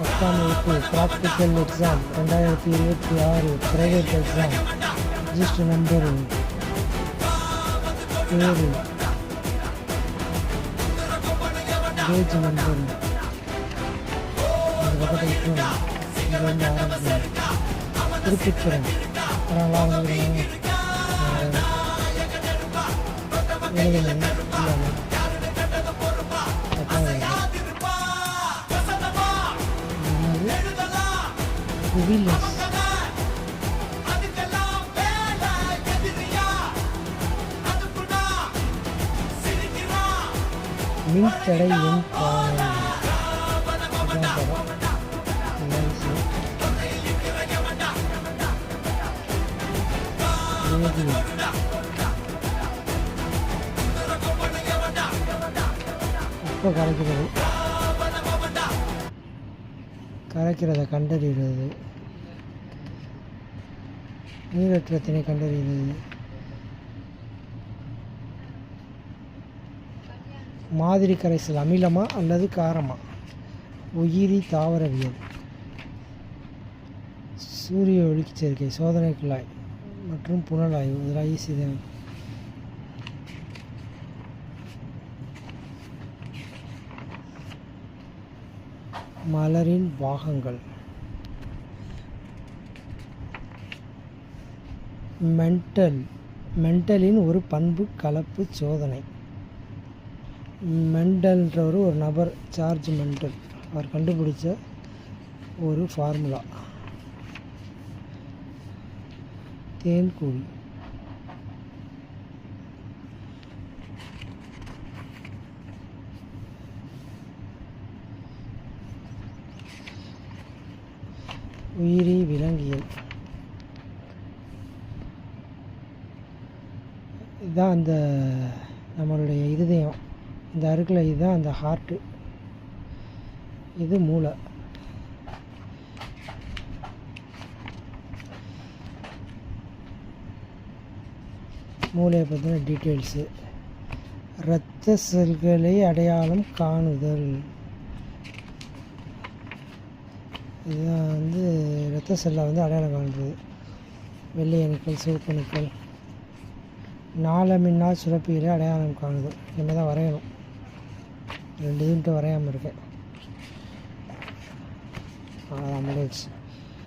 10ஆம் வகுப்பு practical exam 2026 private exam register number பேர் பேஜ் நம்பர் இந்த பக்கத்துக்கு இங்கேருந்து ஆரம்பிக்கிறேன். குறிப்பிட்டுறேன் அதனால் எழுதுங்க வில்லியஸ் மின்தடை எண் பானை இப்போ கரைக்கிறத கண்டறிகிறது, நீரற்றத்தினை கண்டறிகிறது, மாதிரி கரைசல் அமிலமா அல்லது காரமா, உயிரி தாவரவியல், சூரிய ஒளிச்சேர்க்கை, சோதனை குழாய் மற்றும் புனலாய்வு. இதெல்லாம் ஈஸி தான். மலரின் பாகங்கள், மெண்டலின் ஒரு பண்பு கலப்பு சோதனை. மெண்டல்ன்றவர் ஒரு நபர், சார்ஜ் மெண்டல், அவர் கண்டுபிடிச்ச ஒரு ஃபார்முலா. தேன்கூழி, உயிரி விலங்கியல். இதுதான் அந்த நம்மளுடைய இருதயம், இந்த அருகில் இதுதான் அந்த ஹார்ட்டு, இது மூளை. மூளையை பற்றின டீட்டெயில்ஸு. இரத்த செல்களை அடையாளம் காணுதல், இதுதான் வந்து இரத்த செல்லை வந்து அடையாளம் காணுறது. வெள்ளை அணுக்கள், சிவப்பு அணுக்கள், நாளமின்னால் சுரப்பிகளை அடையாளம் காணுதல். இனிமேல் தான் வரையணும், 2 யூனிட் வரையாமல் இருக்கேன். அதான் முடிச்சு.